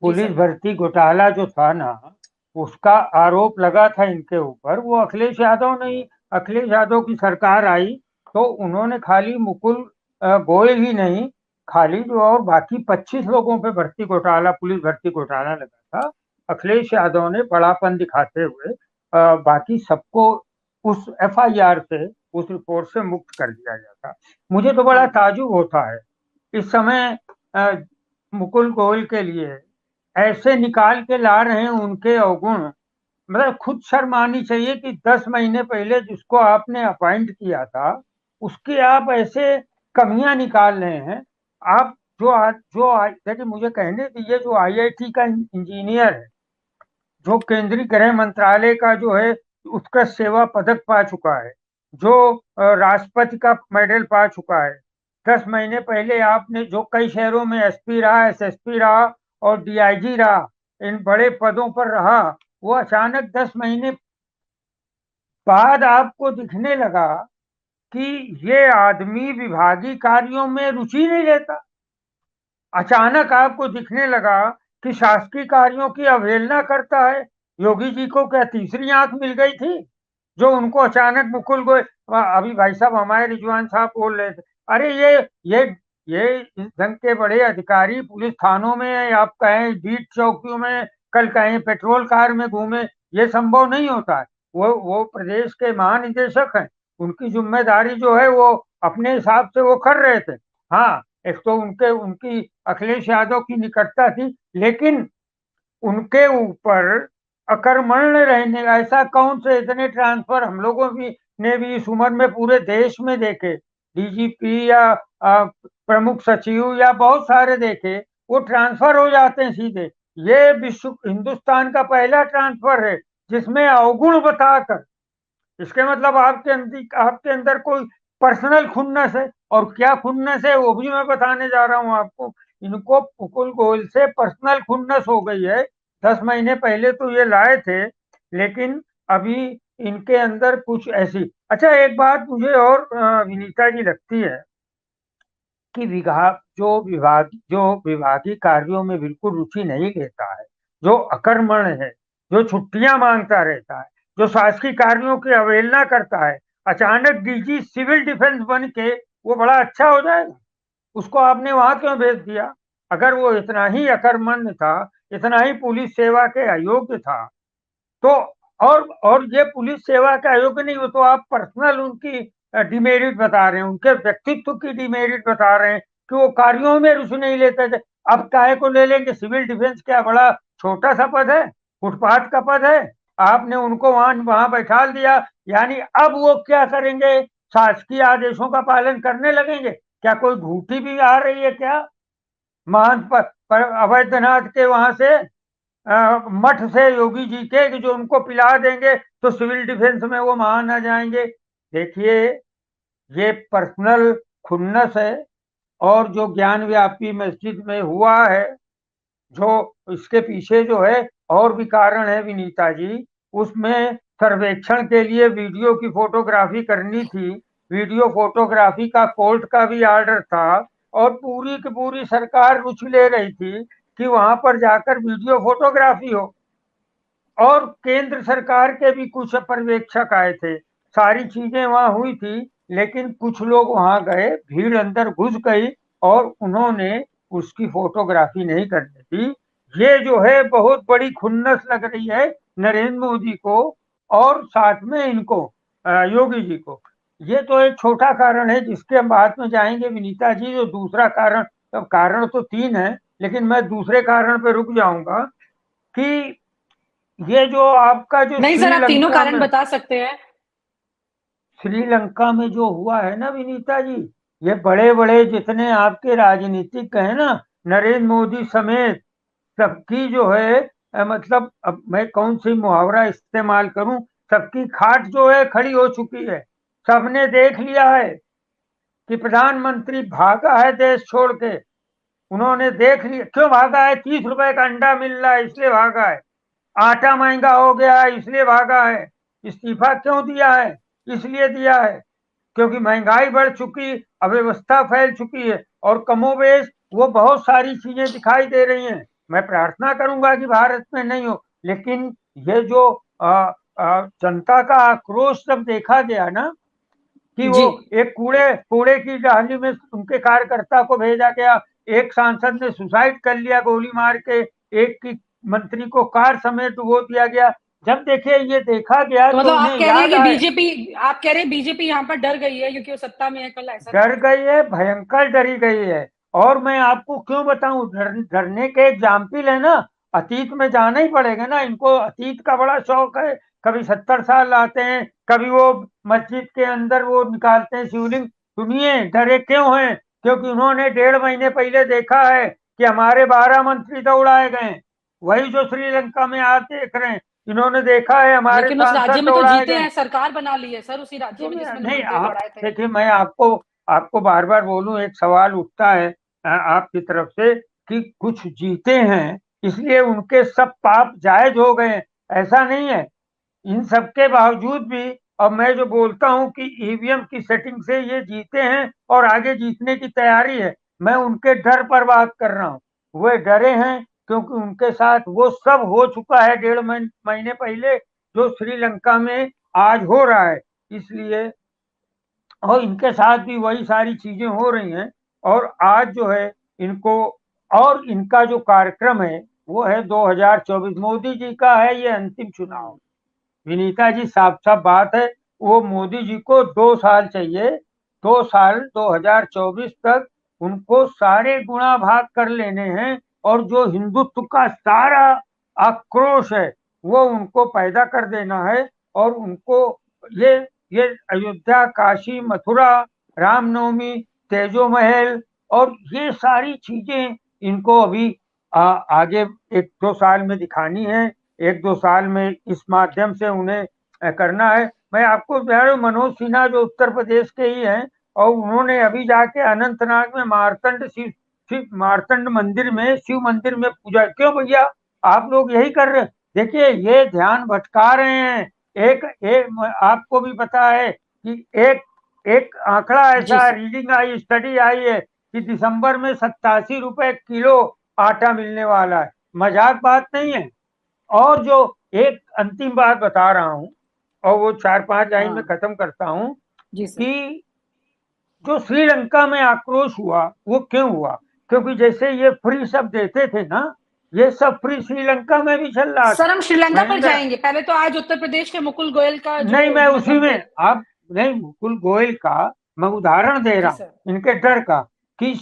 जी police sir. भर्ती घोटाला जो था ना, उसका आरोप लगा था इनके ऊपर, वो अखिलेश यादव नहीं, अखिलेश यादव की सरकार आई तो उन्होंने खाली मुकुल गोयल ही नहीं, खाली जो और बाकी 25 लोगों पे भर्ती घोटाला, पुलिस भर्ती घोटाला लगा था। अखिलेश यादव ने बड़ापन दिखाते हुए बाकी सबको उस एफआईआर से, उस रिपोर्ट से मुक्त कर दिया गया था। मुझे तो बड़ा ताजुब होता है इस समय अ, मुकुल गोयल के लिए ऐसे निकाल के ला रहे हैं उनके अवगुण। मतलब खुद शर्म आनी चाहिए कि 10 महीने पहले जिसको आपने अपॉइंट किया था उसकी आप ऐसे कमियां निकाल रहे हैं। आप देखिए, मुझे कहने दीजिए, जो आईआईटी का इंजीनियर है, जो केंद्रीय गृह मंत्रालय का जो है उत्कृष्ट सेवा पदक पा चुका है, जो राष्ट्रपति का मेडल पा चुका है, 10 महीने पहले आपने जो कई शहरों में एसपी रहा, एसएसपी रहा और डीआईजी रहा, इन बड़े पदों पर रहा, वो अचानक 10 महीने बाद आपको दिखने लगा कि ये आदमी विभागीय कार्यों में रुचि नहीं लेता। अचानक आपको दिखने लगा कि शासकीय कार्यों की अवहेलना करता है। योगी जी को क्या तीसरी आंख मिल गई थी जो उनको अचानक मुकुल को, अभी भाई साहब हमारे रिजवान साहब बोल रहे थे, अरे ये इस ढंग के बड़े अधिकारी पुलिस थानों में, आप कहें बीट चौकियों में, कल कहें पेट्रोल कार में घूमे, ये संभव नहीं होता है। वो प्रदेश के महानिदेशक हैं, उनकी जिम्मेदारी जो है वो अपने हिसाब से वो कर रहे थे। हाँ, एक तो उनके उनकी अखिलेश यादव की निकटता थी, लेकिन उनके ऊपर अकर्मण्य रहने, ऐसा कौन से इतने ट्रांसफर हम लोगों भी ने भी इस उम्र में पूरे देश में देखे, डीजीपी या प्रमुख सचिव या बहुत सारे देखे, वो ट्रांसफर हो जाते हैं सीधे। ये विश्व हिंदुस्तान का पहला ट्रांसफर है जिसमें अवगुण बताकर, इसके मतलब आपके अंदर कोई पर्सनल खुन्नस है, और क्या खुन्नस है वो भी मैं बताने जा रहा हूं आपको। इनको मुकुल गोयल से पर्सनल खुन्नस हो गई है। 10 महीने पहले तो ये लाए थे, लेकिन अभी इनके अंदर कुछ ऐसी, अच्छा एक बात मुझे और विनीता जी लगती है कि जो विभागीय कार्यों में बिल्कुल रुचि नहीं लेता है, जो अकर्मण्य है, जो छुट्टियां मांगता रहता है, जो शासकीय कार्यों की अवहेलना करता है, अचानक डीजी सिविल डिफेंस बन के वो बड़ा अच्छा हो जाएगा। उसको आपने वहां क्यों भेज दिया? अगर वो इतना ही अकर्मण्य था, इतना ही पुलिस सेवा के अयोग्य था, तो और ये पुलिस सेवा का अयोग्य नहीं, वो तो आप पर्सनल उनकी डिमेरिट बता रहे हैं, उनके व्यक्तित्व की डिमेरिट बता रहे हैं कि वो कार्यों में रुचि नहीं लेते थे। अब काहे को ले लेंगे? सिविल डिफेंस क्या बड़ा छोटा सा पद है? फुटपाथ का पद है? आपने उनको वहां वहां बैठा दिया, यानी अब वो क्या करेंगे? शासकीय आदेशों का पालन करने लगेंगे? क्या कोई घूठी भी आ रही है क्या महंत पर अवैधनाथ के वहां से, मठ से योगी जी के, कि जो उनको पिला देंगे तो सिविल डिफेंस में वो महान आ जाएंगे? देखिए, ये पर्सनल खुन्नस है, और जो ज्ञान व्यापी मस्जिद में हुआ है, जो इसके पीछे जो है और भी कारण है विनीता जी। उसमें सर्वेक्षण के लिए वीडियो की फोटोग्राफी करनी थी, वीडियो फोटोग्राफी का कोर्ट का भी ऑर्डर था, और पूरी की पूरी सरकार रुचि ले रही थी कि वहां पर जाकर वीडियो फोटोग्राफी हो, और केंद्र सरकार के भी कुछ पर्यवेक्षक आए थे, सारी चीजें वहां हुई थी, लेकिन कुछ लोग वहां गए, भीड़ अंदर घुस गई और उन्होंने उसकी फोटोग्राफी नहीं करनी थी। ये जो है बहुत बड़ी खुन्नस लग रही है नरेंद्र मोदी को, और साथ में इनको, योगी जी को। ये तो एक छोटा कारण है जिसके हम बाद में जाएंगे विनीता जी, जो दूसरा कारण, तो कारण तो तीन है, लेकिन मैं दूसरे कारण पे रुक जाऊंगा कि ये जो आपका जो नहीं सर, आप तीनों श्रीलंका कारण में, बता सकते हैं। श्रीलंका में जो हुआ है ना विनीता जी, ये बड़े बड़े जितने आपके राजनीतिक हैं ना, नरेंद्र मोदी समेत सबकी जो है, मतलब अब मैं कौन सी मुहावरा इस्तेमाल करूं, सबकी खाट जो है खड़ी हो चुकी है। सबने देख लिया है कि प्रधानमंत्री भागा है देश छोड़ के। उन्होंने देख लिया क्यों भागा है, 30 रुपए का अंडा मिल रहा है इसलिए भागा है, आटा महंगा हो गया है इसलिए भागा है, इस्तीफा क्यों दिया है, इसलिए दिया है क्योंकि महंगाई बढ़ चुकी, अव्यवस्था फैल चुकी है, और कमोबेश वो बहुत सारी चीजें दिखाई दे रही हैं। मैं प्रार्थना करूंगा कि भारत में नहीं हो, लेकिन ये जो जनता का आक्रोश जब देखा गया ना कि वो जी। एक कूड़े कूड़े की डाली में उनके कार्यकर्ता को भेजा गया, एक सांसद ने सुसाइड कर लिया गोली मार के, एक की मंत्री को कार समेत वो दिया गया। जब देखिए ये देखा गया तो तो मतलब आप इन्हें कह रहे हैं याद कि आया, बीजेपी, आप कह रहे हैं बीजेपी यहाँ पर डर गई है क्योंकि वो सत्ता में है कल, ऐसा ना डर हो? गई है, भयंकर डरी गई है। और मैं आपको क्यों बताऊं, डरने के एग्जाम्पल है ना, अतीत में जाना ही पड़ेगा ना, इनको अतीत का बड़ा शौक है। कभी 70 साल लाते हैं, कभी वो मस्जिद के अंदर वो निकालते हैं शिवलिंग। सुनिए डरे क्यों हैं, क्योंकि उन्होंने 1.5 महीने पहले देखा है कि हमारे 12 मंत्री तो उड़ाए गए, वही जो श्रीलंका में आज देख रहे हैं। इन्होंने देखा है हमारे लेकिन उस राज्य सांसद में तो दौड़ाए जीते गए। हैं, सरकार बना ली है सर उसी राज्य में जिसमें नहीं मंत्री आप दौड़ाए थे। देखिए, मैं आपको आपको बार बार बोलूं, एक सवाल उठता है आपकी तरफ से कि कुछ जीते हैं इसलिए उनके सब पाप जायज हो गए, ऐसा नहीं है। इन सब के बावजूद भी अब मैं जो बोलता हूं कि ईवीएम की सेटिंग से ये जीते हैं और आगे जीतने की तैयारी है, मैं उनके डर पर बात कर रहा हूं। वे डरे हैं क्योंकि उनके साथ वो सब हो चुका है 1.5 महीने पहले, जो श्रीलंका में आज हो रहा है। इसलिए और इनके साथ भी वही सारी चीजें हो रही हैं। और आज जो है इनको, और इनका जो कार्यक्रम है वो है 2024, मोदी जी का है ये अंतिम चुनाव। विनीता जी, साफ साफ बात है, वो मोदी जी को 2 साल चाहिए, 2 साल 2024 तक उनको सारे गुणा भाग कर लेने हैं, और जो हिंदुत्व का सारा आक्रोश है वो उनको पैदा कर देना है। और उनको ये ये अयोध्या, काशी, मथुरा, रामनवमी, तेजो महल और ये सारी चीजें इनको अभी आगे 1-2 साल में दिखानी है। 1-2 साल में इस माध्यम से उन्हें करना है। मैं आपको बता रहा हूं, मनोज सिन्हा जो उत्तर प्रदेश के ही हैं, और उन्होंने अभी जाके अनंतनाग में मार्तंड मंदिर में, शिव मंदिर में पूजा। क्यों भैया, आप लोग यही कर रहे हैं? देखिए ये ध्यान भटका रहे हैं। एक आपको भी पता है कि एक एक आंकड़ा जी ऐसा सर। रीडिंग आई, स्टडी आई है कि दिसंबर में 87 रुपए किलो आटा मिलने वाला है। मजाक बात नहीं है। और जो एक अंतिम बात बता रहा हूं, और वो 4-5 लाइन में हाँ। खत्म करता हूं, जी सर। कि जो श्रीलंका में आक्रोश हुआ वो क्यों हुआ, क्योंकि जैसे ये फ्री सब देते थे ना, ये सब फ्री श्रीलंका में भी चल रहा सर था। हम श्रीलंका पर महेंद्र, जाएंगे, पहले तो आज उत्तर प्रदेश के मुकुल गोयल का नहीं जो मैं उसी मतलब में आप, नहीं मुकुल गोयल का मैं उदाहरण दे जी रहा सर। हूं, इनके डर का, कि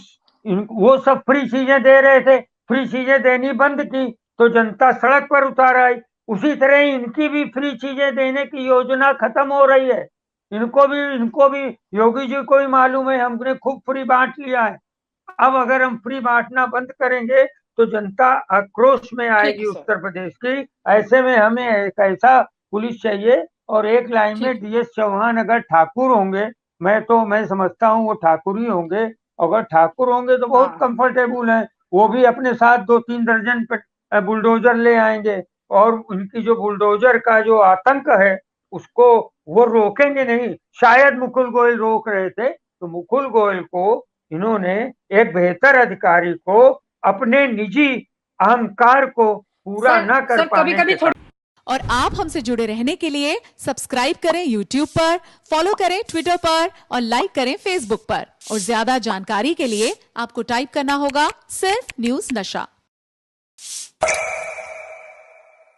वो सब फ्री चीजें दे रहे थे, फ्री चीजें देनी बंद की तो जनता सड़क पर उतार आई। उसी तरह इनकी भी फ्री चीजें देने की योजना खत्म हो रही है। इनको भी योगी जी को ही मालूम है हमने खूब फ्री बांट लिया है। अब अगर हम फ्री बांटना बंद करेंगे तो जनता आक्रोश में ठीक आएगी है सर। उत्तर प्रदेश की। ऐसे में हमें एक ऐसा पुलिस चाहिए। और एक लाइन में, ठीक है। डीएस चौहान अगर ठाकुर होंगे, मैं समझता हूँ वो ठाकुर ही होंगे, अगर ठाकुर होंगे तो बहुत हाँ। कंफर्टेबल है। वो भी अपने साथ 2-3 दर्जन बुलडोजर ले आएंगे, और उनकी जो बुलडोजर का जो आतंक है उसको वो रोकेंगे नहीं। शायद मुकुल गोयल रोक रहे थे, तो मुकुल गोयल को इन्होंने, एक बेहतर अधिकारी को, अपने निजी अहंकार को पूरा सर न कर सर कभी पाने कभी के थोड़ा। कारण। और आप हमसे जुड़े रहने के लिए सब्सक्राइब करें यूट्यूब पर, फॉलो करें ट्विटर पर और लाइक करें फेसबुक पर। और ज्यादा जानकारी के लिए आपको टाइप करना होगा सिर्फ न्यूज नशा।